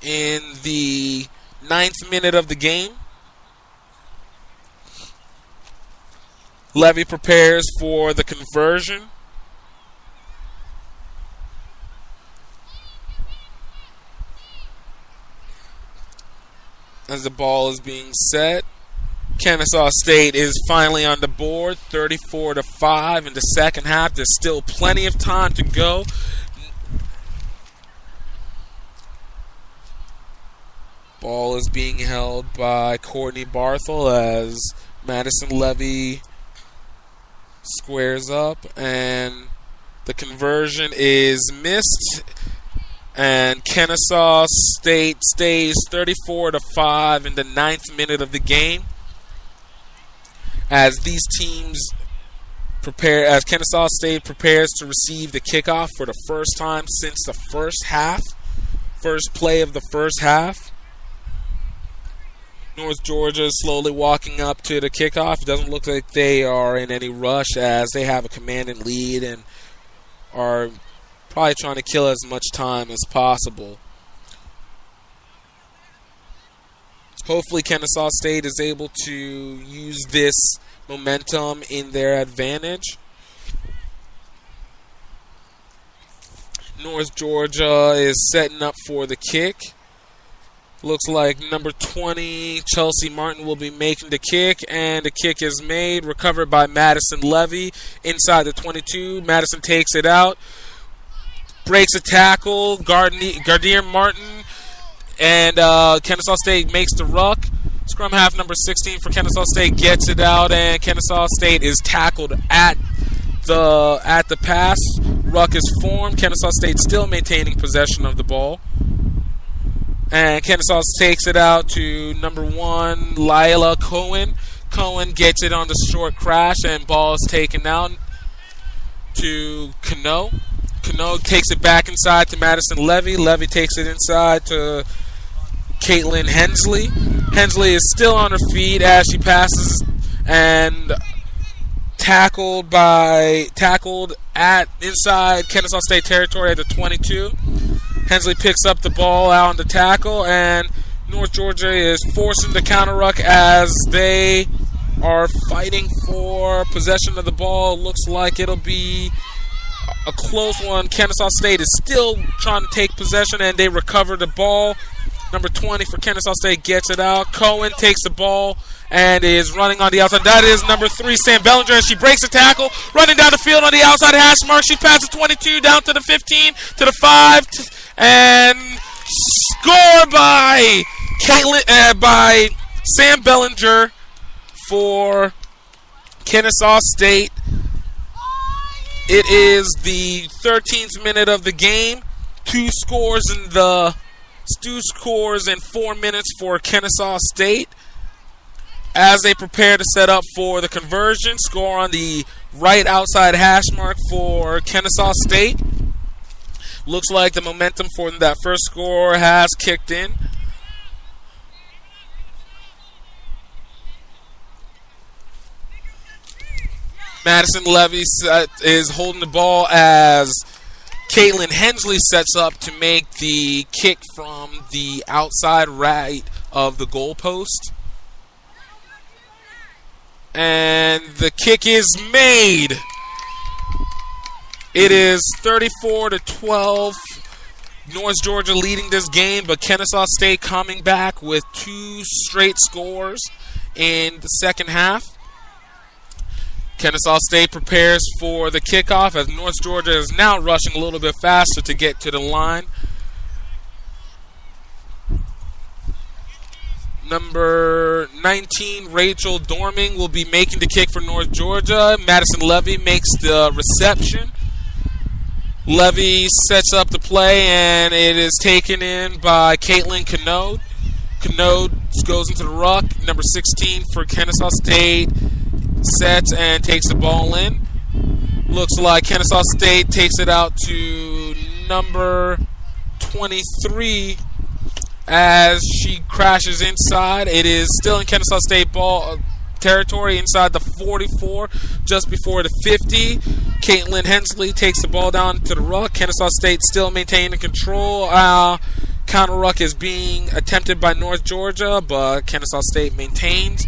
in the 9th minute of the game. Levy prepares for the conversion. As the ball is being set, Kennesaw State is finally on the board, 34-5 in the second half. There's still plenty of time to go. Ball is being held by Courtney Barthel as Madison Levy squares up, and the conversion is missed. And Kennesaw State stays 34-5 in the 9th minute of the game. As these teams prepare, as Kennesaw State prepares to receive the kickoff for the first time since the first play of the first half. North Georgia is slowly walking up to the kickoff. It doesn't look like they are in any rush as they have a commanding lead and are probably trying to kill as much time as possible. Hopefully Kennesaw State is able to use this momentum in their advantage. North Georgia is setting up for the kick. Looks like number 20, Chelsea Martin, will be making the kick, and the kick is made. Recovered by Madison Levy inside the 22. Madison takes it out. Breaks a tackle. Gardner Martin and Kennesaw State makes the ruck. Scrum half number 16 for Kennesaw State gets it out, and Kennesaw State is tackled at the pass. Ruck is formed. Kennesaw State still maintaining possession of the ball. And Kennesaw takes it out to number 1, Lila Cohen. Cohen gets it on the short crash, and ball is taken out to Cano. Cano takes it back inside to Madison Levy. Levy takes it inside to Caitlin Hensley. Hensley is still on her feet as she passes and tackled at inside Kennesaw State territory at the 22. Hensley picks up the ball out on the tackle, and North Georgia is forcing the counter ruck as they are fighting for possession of the ball. Looks like it'll be a close one. Kennesaw State is still trying to take possession, and they recover the ball. Number 20 for Kennesaw State gets it out. Cohen takes the ball and is running on the outside. That is number 3, Sam Bellinger, and she breaks a tackle, running down the field on the outside hash mark. She passes 22 down to the 15, to the 5, and score by by Sam Bellinger for Kennesaw State. It is the 13th minute of the game. Two scores in 4 minutes for Kennesaw State as they prepare to set up for the conversion. Score on the right outside hash mark for Kennesaw State. Looks like the momentum for that first score has kicked in. Madison Levy is holding the ball as Caitlin Hensley sets up to make the kick from the outside right of the goalpost. And the kick is made. It is 34-12. North Georgia leading this game, but Kennesaw State coming back with 2 straight scores in the second half. Kennesaw State prepares for the kickoff as North Georgia is now rushing a little bit faster to get to the line. Number 19, Rachel Dorming, will be making the kick for North Georgia. Madison Levy makes the reception. Levy sets up the play, and it is taken in by Caitlin Canode. Canode goes into the ruck. Number 16 for Kennesaw State sets and takes the ball in. Looks like Kennesaw State takes it out to number 23 as she crashes inside. It is still in Kennesaw State ball territory inside the 44, just before the 50. Caitlin Hensley takes the ball down to the ruck. Kennesaw State still maintaining control. Counter ruck is being attempted by North Georgia, but Kennesaw State maintains.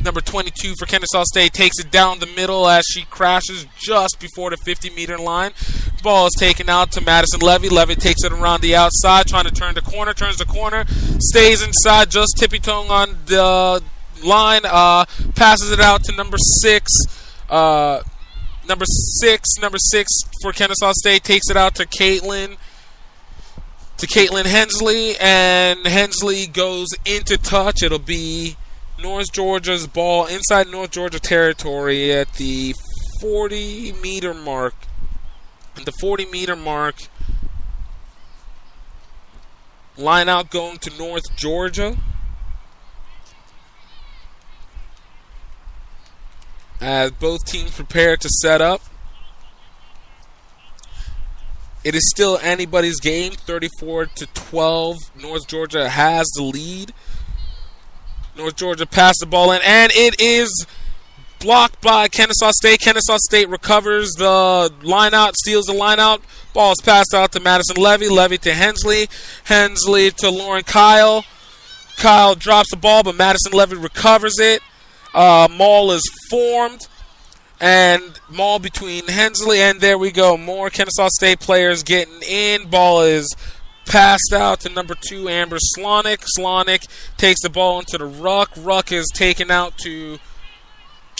Number 22 for Kennesaw State takes it down the middle as she crashes just before the 50-meter line. Ball is taken out to Madison Levy. Levy takes it around the outside, trying to turn the corner, turns the corner, stays inside, just tippy-toeing on the line, passes it out to number 6. Number six for Kennesaw State takes it out to Caitlin Hensley, and Hensley goes into touch. It'll be North Georgia's ball inside North Georgia territory at the 40-meter mark. At the 40-meter mark, line out going to North Georgia. As both teams prepare to set up. It is still anybody's game, 34-12. North Georgia has the lead. North Georgia passed the ball in, and it is blocked by Kennesaw State. Kennesaw State recovers the line out, steals the line out. Ball is passed out to Madison Levy. Levy to Hensley. Hensley to Lauren Kyle. Kyle drops the ball, but Madison Levy recovers it. Maul is formed, and maul between Hensley, and there we go. More Kennesaw State players getting in. Ball is passed out to number 2, Amber Slonick. Slonick takes the ball into the ruck. Ruck is taken out to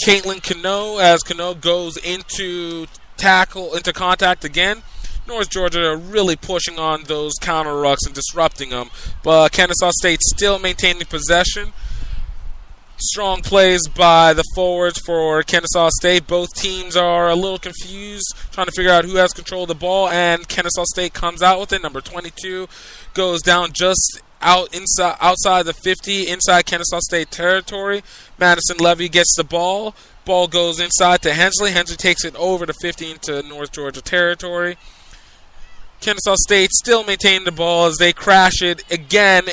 Caitlin Cano as Cano goes into contact again. North Georgia really pushing on those counter rucks and disrupting them, but Kennesaw State still maintaining possession. Strong plays by the forwards for Kennesaw State. Both teams are a little confused, trying to figure out who has control of the ball, and Kennesaw State comes out with it. Number 22 goes down just outside the 50, inside Kennesaw State territory. Madison Levy gets the ball. Ball goes inside to Hensley. Hensley takes it over the 50 into North Georgia territory. Kennesaw State still maintaining the ball as they crash it again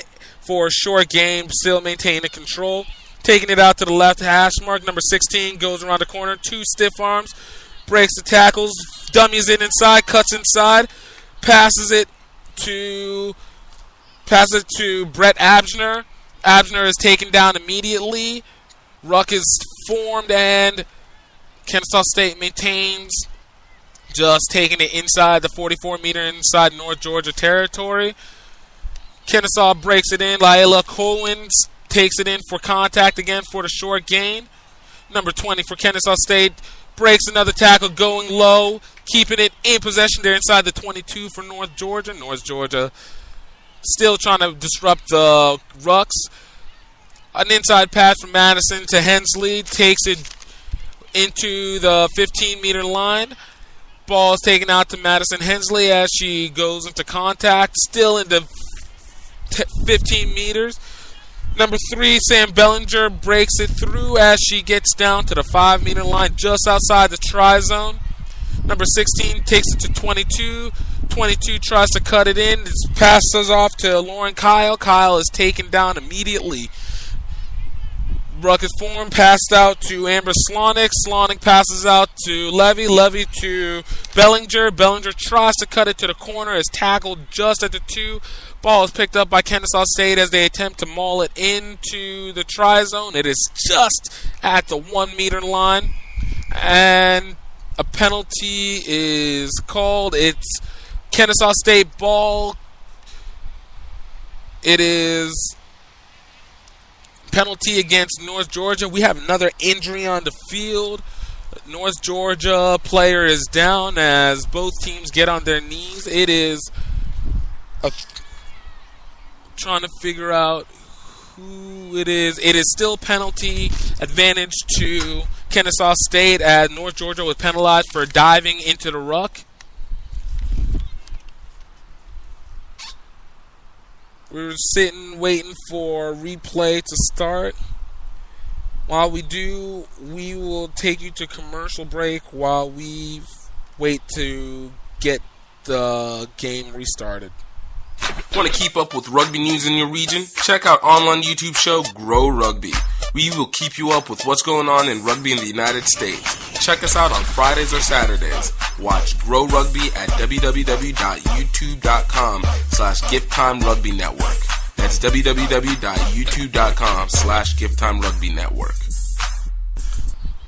for a short game, still maintaining control. Taking it out to the left hash mark. Number 16 goes around the corner. 2 stiff arms. Breaks the tackles. Dummies it inside. Cuts inside. Passes it to Brett Absner. Absner is taken down immediately. Ruck is formed, and Kennesaw State maintains, just taking it inside the 44-meter inside North Georgia territory. Kennesaw breaks it in. Laila Colwins takes it in for contact again for the short gain. Number 20 for Kennesaw State breaks another tackle going low, keeping it in possession. They're inside the 22 for North Georgia. North Georgia still trying to disrupt the rucks. An inside pass from Madison to Hensley takes it into the 15-meter line. Ball is taken out to Madison Hensley as she goes into contact, still in the 15 meters. Number 3, Sam Bellinger breaks it through as she gets down to the 5-meter line just outside the try-zone. Number 16 takes it to 22. 22 tries to cut it in. It passes off to Lauren Kyle. Kyle is taken down immediately. Ruckus form passed out to Amber Slonick. Slonick passes out to Levy. Levy to Bellinger. Bellinger tries to cut it to the corner. Is tackled just at the 2. Ball is picked up by Kennesaw State as they attempt to maul it into the try zone. It is just at the 1 meter line. And a penalty is called. It's Kennesaw State ball. It is penalty against North Georgia. We have another injury on the field. North Georgia player is down as both teams get on their knees. It is trying to figure out who it is. It is still penalty advantage to Kennesaw State as North Georgia was penalized for diving into the ruck. We're sitting waiting for replay to start. While we do, we will take you to commercial break while we wait to get the game restarted. Want to keep up with rugby news in your region? Check out online YouTube show Grow Rugby. We will keep you up with what's going on in rugby in the United States. Check us out on Fridays or Saturdays. Watch Grow Rugby at www.youtube.com/GiftTimeRugby Network. That's www.youtube.com/GiftTimeRugby Network.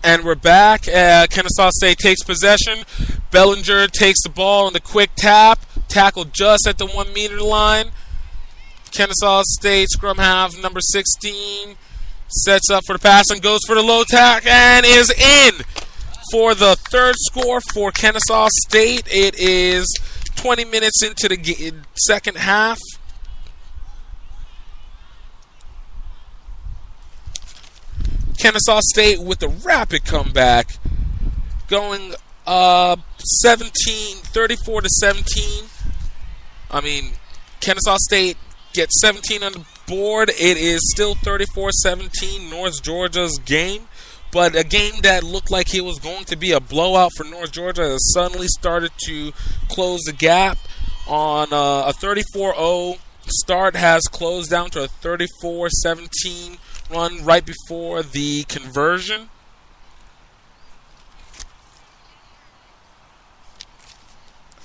And we're back. Kennesaw State takes possession. Bellinger takes the ball on the quick tap. Tackled just at the 1 meter line. Kennesaw State scrum half number 16 sets up for the pass and goes for the low tack and is in for the third score for Kennesaw State. It is 20 minutes into the second half. Kennesaw State with a rapid comeback, going 34 to 17. Kennesaw State gets 17 on the board. It is still 34-17, North Georgia's game. But a game that looked like it was going to be a blowout for North Georgia has suddenly started to close the gap. On a 34-0 start has closed down to a 34-17 run right before the conversion.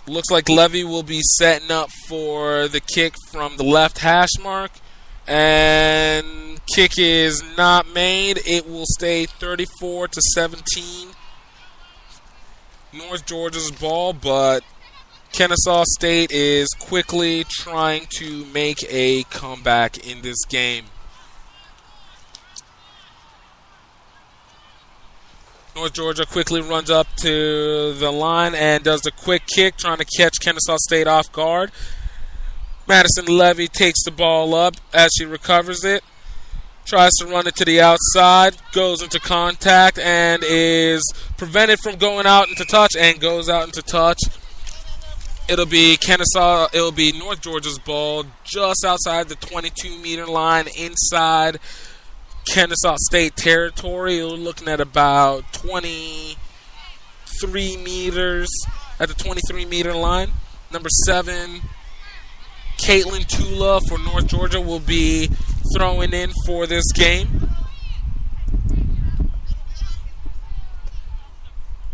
Looks like Levy will be setting up for the kick from the left hash mark. And kick is not made. It will stay 34 to 17. North Georgia's ball, but Kennesaw State is quickly trying to make a comeback in this game. North Georgia quickly runs up to the line and does the quick kick, trying to catch Kennesaw State off guard. Madison Levy takes the ball up as she recovers it. Tries to run it to the outside, goes into contact, and is prevented from going out into touch, and goes out into touch. It'll be North Georgia's ball just outside the 22-meter line inside Kennesaw State territory. We're looking at about 23 meters at the 23-meter line. Number 7, Caitlin Tula for North Georgia will be throwing in for this game.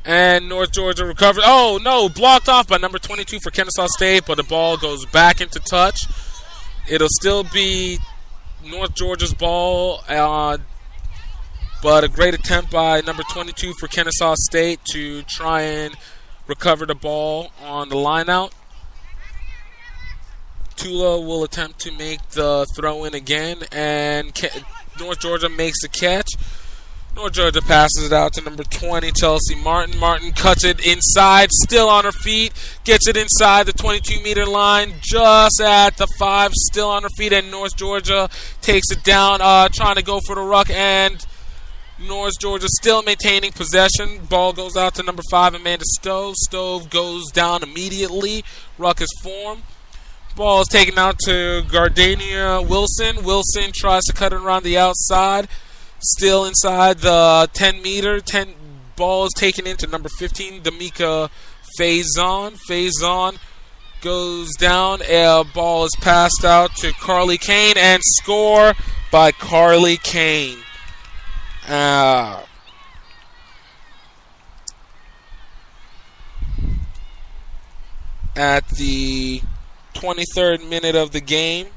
And North Georgia recovers. Oh, no, blocked off by number 22 for Kennesaw State, but the ball goes back into touch. It'll still be North Georgia's ball, but a great attempt by number 22 for Kennesaw State to try and recover the ball on the line-out. Tula will attempt to make the throw-in again, and North Georgia makes the catch. North Georgia passes it out to number 20, Chelsea Martin. Martin cuts it inside, still on her feet, gets it inside the 22-meter line, just at the 5, still on her feet, and North Georgia takes it down, trying to go for the ruck, and North Georgia still maintaining possession. Ball goes out to number 5, Amanda Stove. Stove goes down immediately. Ruck is formed. Ball is taken out to Gardania Wilson. Wilson tries to cut it around the outside. Still inside the 10-meter. Ball is taken into number 15, D'Amica Faison. Faison goes down. Ball is passed out to Carly Kane, and score by Carly Kane. At the 23rd minute of the game,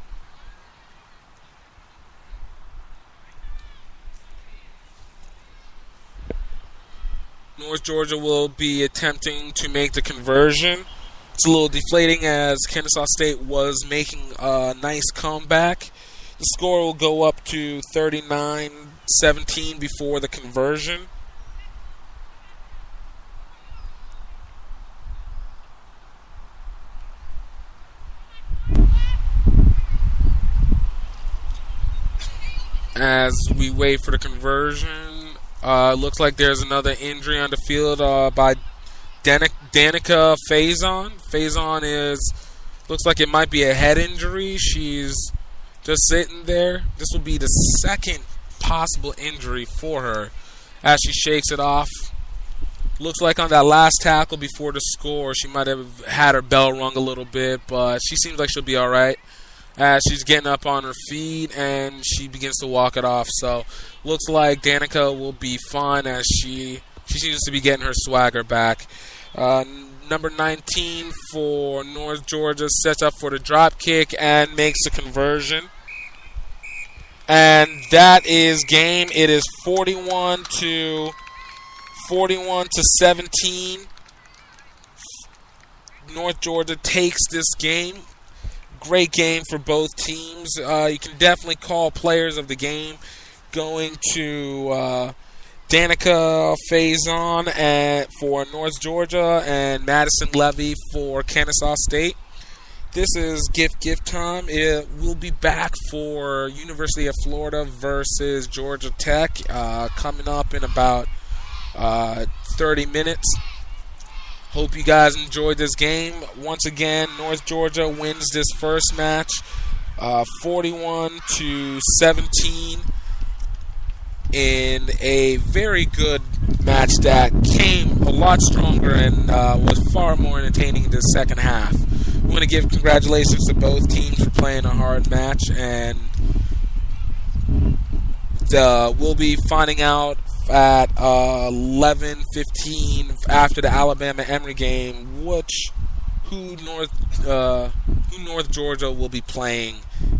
North Georgia will be attempting to make the conversion. It's a little deflating as Kennesaw State was making a nice comeback. The score will go up to 39-17 before the conversion. As we wait for the conversion, looks like there's another injury on the field by Danica Faison. Faison looks like it might be a head injury. She's just sitting there. This will be the second possible injury for her as she shakes it off. Looks like on that last tackle before the score, she might have had her bell rung a little bit, but she seems like she'll be all right. As she's getting up on her feet and she begins to walk it off. So looks like Danica will be fine as she seems to be getting her swagger back. Number 19 for North Georgia sets up for the drop kick and makes the conversion. And that is game. It is 41 to 17. North Georgia takes this game. Great game for both teams. You can definitely call players of the game going to Danica Faison for North Georgia and Madison Levy for Kennesaw State. This is gift time. We'll be back for University of Florida versus Georgia Tech coming up in about 30 minutes. Hope you guys enjoyed this game. Once again, North Georgia wins this first match 41-17 in a very good match that came a lot stronger and was far more entertaining in the second half. We want to give congratulations to both teams for playing a hard match, and we'll be finding out at 11:15 after the Alabama-Emory game who North Georgia will be playing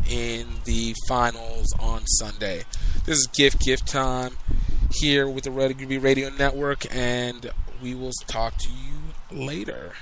in the finals on Sunday. This is gift time here with the Rugby Radio Network, and we will talk to you later.